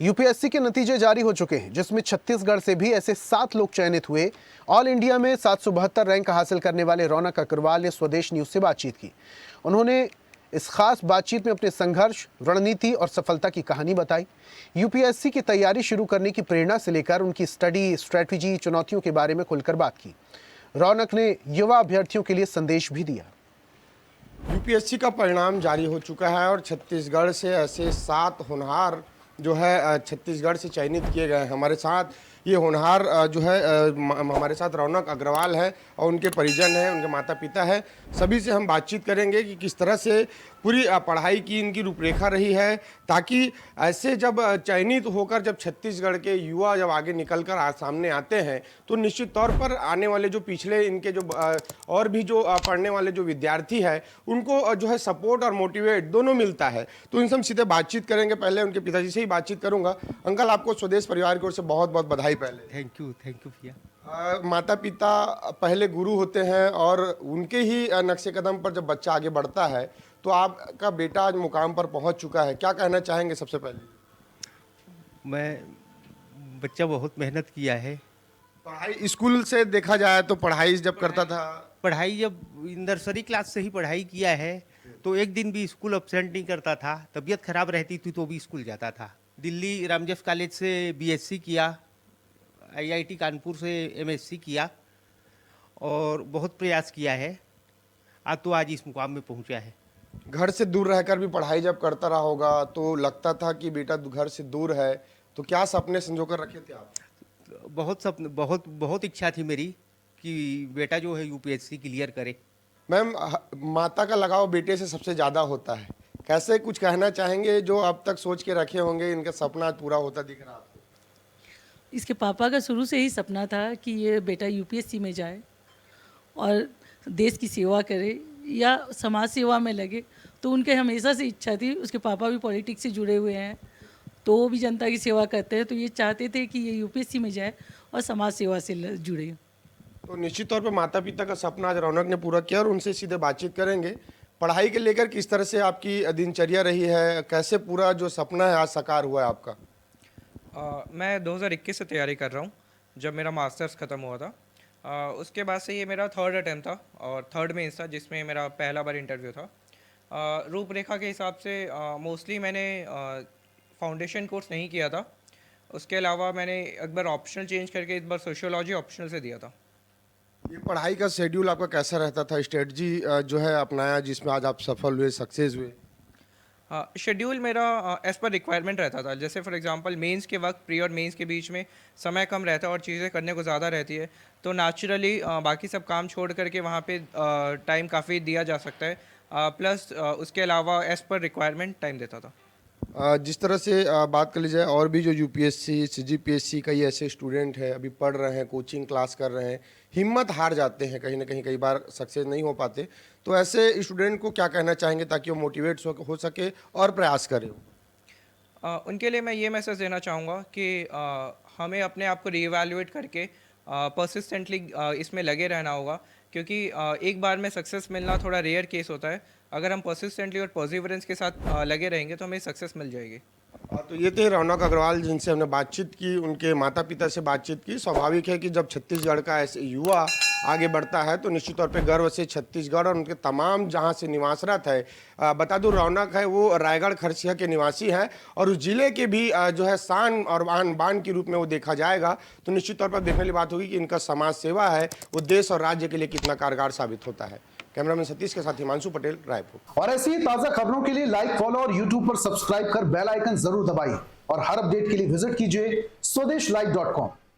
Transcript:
UPSC के नतीजे जारी हो चुके हैं, जिसमें छत्तीसगढ़ से भी ऐसे 7 लोग चयनित हुए। ऑल इंडिया में 772 रैंक हासिल करने वाले रौनक अग्रवाल ने स्वदेश न्यूज से बातचीत की। उन्होंने इस खास बातचीत में अपने संघर्ष, रणनीति और सफलता की कहानी बताई। यूपीएससी की तैयारी शुरू करने की प्रेरणा से लेकर उनकी स्टडी स्ट्रेटजी, चुनौतियों के बारे में खुलकर बात की। रौनक ने युवा अभ्यर्थियों के लिए संदेश भी दिया। यूपीएससी का परिणाम जारी हो चुका है और छत्तीसगढ़ से ऐसे 7 होनहार जो है छत्तीसगढ़ से चयनित किए गए हैं। हमारे साथ ये होनहार जो है हमारे साथ रौनक अग्रवाल है और उनके परिजन हैं, उनके माता पिता हैं। सभी से हम बातचीत करेंगे कि किस तरह से पूरी पढ़ाई की इनकी रूपरेखा रही है, ताकि ऐसे जब चयनित होकर जब छत्तीसगढ़ के युवा जब आगे निकल कर सामने आते हैं तो निश्चित तौर पर आने वाले जो पिछले इनके जो और भी जो पढ़ने वाले जो विद्यार्थी है उनको जो है सपोर्ट और मोटिवेट दोनों मिलता है। तो इनसे हम सीधे बातचीत करेंगे। पहले उनके पिताजी से ही बातचीत करूंगा। अंकल, आपको स्वदेश परिवार की ओर से बहुत बहुत बधाई। पहले थैंक यू भैया। माता पिता पहले गुरु होते हैं और उनके ही नक्शे कदम पर जब बच्चा आगे बढ़ता है तो आपका बेटा आज मुकाम पर पहुंच चुका है, क्या कहना चाहेंगे? सबसे पहले बच्चा बहुत मेहनत किया है। पढ़ाई स्कूल से देखा जाए तो पढ़ाई जब करता था, पढ़ाई जब नर्सरी क्लास से ही पढ़ाई किया है तो एक दिन भी स्कूल अब्सेंट नहीं करता था। तबीयत खराब रहती थी तो भी स्कूल जाता था। दिल्ली रामजफ कॉलेज से बीएससी किया, आईआईटी कानपुर से एमएससी किया और बहुत प्रयास किया है। आज इस मुकाम में पहुंचा है। घर से दूर रहकर भी पढ़ाई जब करता रहा होगा तो लगता था कि बेटा घर से दूर है, तो क्या सपने संजोकर रखे थे आप? बहुत इच्छा थी मेरी कि बेटा जो है यूपीएससी क्लियर करे। मैम, माता का लगाव बेटे से सबसे ज़्यादा होता है, कैसे कुछ कहना चाहेंगे जो अब तक सोच के रखे होंगे, इनका सपना पूरा होता दिख रहा आपको? इसके पापा का शुरू से ही सपना था कि ये बेटा यूपीएससी में जाए और देश की सेवा करे या समाज सेवा में लगे। तो उनके हमेशा से इच्छा थी। उसके पापा भी पॉलिटिक्स से जुड़े हुए हैं तो वो भी जनता की सेवा करते हैं, तो ये चाहते थे कि ये यूपीएससी में जाए और समाज सेवा से जुड़े। तो निश्चित तौर पर माता पिता का सपना आज रौनक ने पूरा किया और उनसे सीधे बातचीत करेंगे। पढ़ाई के लेकर किस तरह से आपकी दिनचर्या रही है, कैसे पूरा जो सपना है आज साकार हुआ है आपका? मैं 2021 से तैयारी कर रहा हूँ, जब मेरा मास्टर्स ख़त्म हुआ था। उसके बाद से ये मेरा 3rd अटैम्प्ट था और 3rd मेंस था, जिसमें मेरा पहला बार इंटरव्यू था। रूपरेखा के हिसाब से मोस्टली मैंने फाउंडेशन कोर्स नहीं किया था। उसके अलावा मैंने एक बार ऑप्शनल चेंज करके इस बार सोशियोलॉजी ऑप्शनल से दिया था। ये पढ़ाई का शेड्यूल आपका कैसा रहता था, स्ट्रेटजी जो है अपनाया जिसमें आज आप सफल हुए, सक्सेस हुए? शेड्यूल मेरा एज़ पर रिक्वायरमेंट रहता था। जैसे फॉर एग्जांपल मेंस के वक्त, प्री और मेंस के बीच में समय कम रहता है और चीज़ें करने को ज़्यादा रहती है, तो नेचुरली बाकी सब काम छोड़ करके वहाँ पे टाइम काफ़ी दिया जा सकता है। प्लस उसके अलावा एज़ पर रिक्वायरमेंट टाइम देता था। जिस तरह से बात कर ली जाए, और भी जो यूपीएससी, सीजीपीएससी कई ऐसे स्टूडेंट हैं अभी पढ़ रहे हैं, कोचिंग क्लास कर रहे हैं, हिम्मत हार जाते हैं कहीं ना कहीं, कई बार सक्सेस नहीं हो पाते, तो ऐसे स्टूडेंट को क्या कहना चाहेंगे ताकि वो मोटिवेट हो सके और प्रयास करें? उनके लिए मैं ये मैसेज देना चाहूँगा कि हमें अपने आप को रीवैल्यूएट करके परसिस्टेंटली इसमें लगे रहना होगा, क्योंकि एक बार में सक्सेस मिलना थोड़ा रेयर केस होता है। अगर हम परसिस्टेंटली और परसिवरेंस के साथ लगे रहेंगे तो हमें सक्सेस मिल जाएगी। तो ये थे रौनक अग्रवाल जिनसे हमने बातचीत की, उनके माता पिता से बातचीत की। स्वाभाविक है कि जब छत्तीसगढ़ का ऐसे युवा आगे बढ़ता है तो निश्चित तौर पे गर्व से छत्तीसगढ़ और उनके तमाम जहां से निवासरत है। बता दूं, रौनक है वो रायगढ़ खरसिया के निवासी हैं और उस जिले के भी जो है शान और आन बान के रूप में वो देखा जाएगा। तो निश्चित तौर पर देखने वाली बात होगी कि इनका समाज सेवा है वो देश और राज्य के लिए कितना कारगर साबित होता है। कैमरामैन सतीश के साथ हिमांशु पटेल, रायपुर। और ऐसी ही ताजा खबरों के लिए लाइक, फॉलो और यूट्यूब पर सब्सक्राइब कर बेल आइकन जरूर दबाइए और हर अपडेट के लिए विजिट कीजिए स्वदेशलाइव.com।